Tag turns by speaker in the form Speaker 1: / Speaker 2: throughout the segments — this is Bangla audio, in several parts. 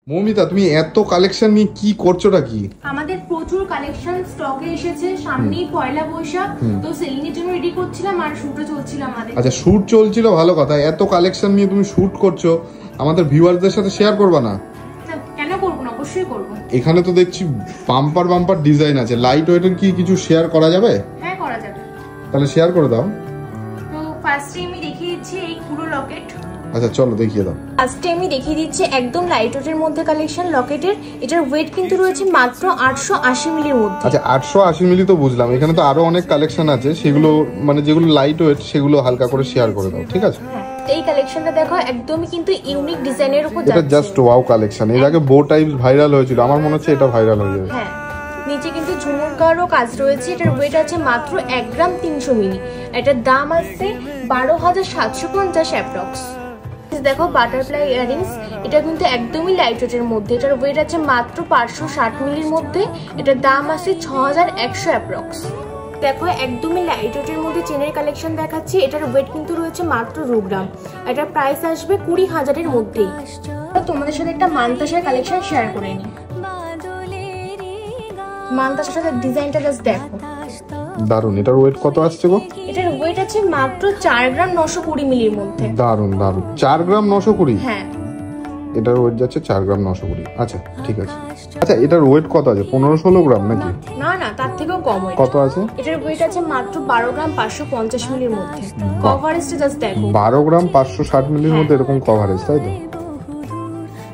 Speaker 1: মৌমিতা, তুমি এত কালেকশন নিয়ে কি করছোটা কি?
Speaker 2: আমাদের প্রচুর কালেকশন স্টকে এসেছে, সামনেই পয়লা বৈশাখ, তো সেলিং এর জন্য রেডি করছিলাম আর শুটও চলছিল আমাদের।
Speaker 1: আচ্ছা, শুট চলছিল, ভালো কথা। এত কালেকশন নিয়ে তুমি শুট করছো, আমাদের ভিউয়ারদের সাথে শেয়ার করবা না?
Speaker 2: কেন করব না, অবশ্যই করব।
Speaker 1: এখানে তো দেখছি বাম্পার বাম্পার ডিজাইন আছে, লাইট ওয়েটের কি কিছু শেয়ার করা যাবে?
Speaker 2: হ্যাঁ, করা যাবে।
Speaker 1: তাহলে শেয়ার করে দাও।
Speaker 2: তো ফার্স্টে আমি দেখিয়ে দিচ্ছি এই পুরো লকেট।
Speaker 1: আচ্ছা চলো দেখিয়ে দাও।
Speaker 2: ফার্স্টে আমি দেখিয়ে দিচ্ছি একদম লাইট ওয়েটের মধ্যে কালেকশন লকেটের। এটার ওয়েট কিন্তু রয়েছে মাত্র 880 মিলির মধ্যে।
Speaker 1: আচ্ছা, 880 মিলি তো বুঝলাম, এখানে তো আরো অনেক কালেকশন আছে, সেগুলো মানে যেগুলো লাইট ওয়েট সেগুলো হালকা করে শেয়ার করে দাও, ঠিক আছে?
Speaker 2: এই কালেকশনটা দেখো, একদমই কিন্তু ইউনিক ডিজাইনের উপর যাচ্ছে।
Speaker 1: এটা জাস্ট ওয়াও কালেকশন। এর আগে বো টাইপস ভাইরাল হয়েছিল, আমার মনে হচ্ছে এটা ভাইরাল হয়ে যাবে।
Speaker 2: হ্যাঁ, নিচে কিন্তু ঝুমুরকারও কাজ রয়েছে। এটার ওয়েট আছে মাত্র 1 গ্রাম 300 মিলি। এটার দাম আছে 12,750 অ্যাপ্রক্স। দেখো বাটারফ্লাই ইয়ারিংস, এটা কিন্তু একদমই লাইট ওয়েটের মধ্যে। এটার ওয়েট আছে মাত্র 560 মিলির মধ্যে। এটার দাম আছে 6100 অ্যাপ্রক্স। দেখো একদমই লাইট ওয়েটের মধ্যে চেনের কালেকশন দেখাচ্ছি। এটার ওয়েট কিন্তু রয়েছে মাত্র 2 গ্রাম। এটার প্রাইস আসবে 20,000-এর মধ্যেই। তোমাদের সাথে একটা মানতাসার কালেকশন শেয়ার করে নিই। মানতাসার সাথে ডিজাইনটা জাস্ট দেখো,
Speaker 1: দারুন। এটার ওয়েট কত আসছে গো?
Speaker 2: এটার ওয়েট আছে মাত্র 4 গ্রাম 920 মিলির মধ্যে।
Speaker 1: দারুন দারুন, 4 গ্রাম 920।
Speaker 2: হ্যাঁ,
Speaker 1: এটার ওয়েট যাচ্ছে 4 গ্রাম 920। আচ্ছা ঠিক আছে। আচ্ছা, এটার ওয়েট কত আছে? 15-16 গ্রাম নাকি?
Speaker 2: না না, তার থেকেও কম।
Speaker 1: কত আছে?
Speaker 2: এটার ওয়েট আছে মাত্র 12 গ্রাম 550 মিলির মধ্যে। কভারেজটা জাস্ট দেখো,
Speaker 1: 12 গ্রাম 560 মিলির মধ্যে এরকম কভারেজ, তাই তো?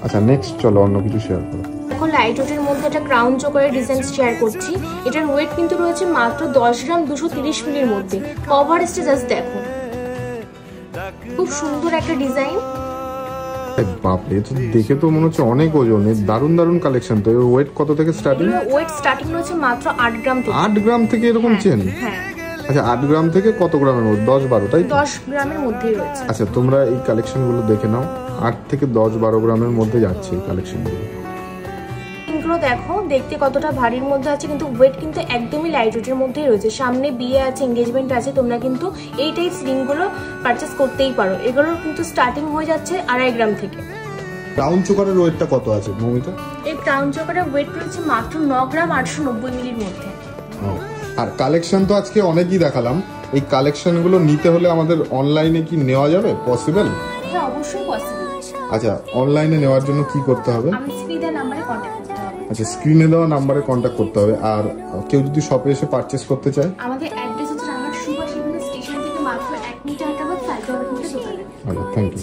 Speaker 1: আচ্ছা নেক্সট চলো অন্য কিছু শেয়ার করো।
Speaker 2: এখন লাইট ওয়েটের মধ্যে একটা ক্রাউন চোকারের ডিজাইন শেয়ার করছি। এটার ওয়েট কিন্তু রয়েছে মাত্র 10 গ্রাম 230 মিলির মধ্যে। কভারেজটা জাস্ট দেখো, খুব সুন্দর একটা ডিজাইন।
Speaker 1: বাপরে, তো দেখে তো মনে হচ্ছে অনেক ওজন। দারুন দারুন কালেকশন। তো এর ওয়েট কত থেকে স্টার্টিং?
Speaker 2: ওয়েট স্টার্টিং রয়েছে মাত্র 8 গ্রাম থেকে।
Speaker 1: 8 গ্রাম থেকে এরকম চেন?
Speaker 2: হ্যাঁ।
Speaker 1: আচ্ছা, 8 গ্রাম থেকে কত গ্রামের মধ্যে? 10-12, তাই তো?
Speaker 2: 10 গ্রামের মধ্যেই রয়েছে।
Speaker 1: আচ্ছা, তোমরা এই কালেকশনগুলো দেখে নাও। 8 থেকে 10-12 গ্রামের মধ্যে যাচ্ছে এই কালেকশনগুলো।
Speaker 2: এগুলো দেখো দেখতে কতটা ভারীর মধ্যে আছে, কিন্তু ওয়েট কিন্তু একদমই লাইট ওয়েটের মধ্যেই রয়েছে। সামনে বিয়ে আছে, এঙ্গেজমেন্ট আছে, তোমরা কিন্তু এই টাইপ রিংগুলো পারচেস করতেই পারো। এগুলোর কিন্তু স্টার্টিং হয়ে যাচ্ছে 2.5 গ্রাম থেকে।
Speaker 1: ক্রাউন চোকারের ওয়েটটা কত আছে মৌমিতা?
Speaker 2: এই ক্রাউন চোকারের ওয়েট রয়েছে মাত্র 9 গ্রাম 890 মিলির মধ্যে।
Speaker 1: আর কালেকশন তো আজকে অনেকই দেখালাম। এই কালেকশনগুলো নিতে হলে আমাদের অনলাইনে কি নেওয়া যাবে? পসিবল?
Speaker 2: হ্যাঁ, অবশ্যই পসিবল।
Speaker 1: আচ্ছা, অনলাইনে নেওয়ার জন্য কি করতে হবে?
Speaker 2: আমি স্ক্রিনে নাম্বারে কন্টাক্ট করতে হবে।
Speaker 1: আচ্ছা, স্ক্রিনে দেওয়া নাম্বারে কন্টাক্ট করতে হবে। আর কেউ যদি শপে এসে পারচেজ করতে চায়?
Speaker 2: আমাদের অ্যাড্রেস হচ্ছে রানাঘাট সুভাষ স্টেশন থেকে মাত্র 1 মিটার হাঁটা সাইকেল থেকে দোকানে।
Speaker 1: আচ্ছা, থ্যাংক ইউ।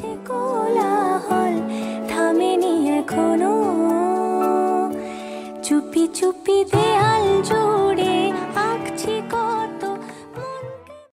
Speaker 3: চুপি চুপি দেয়াল জোড়া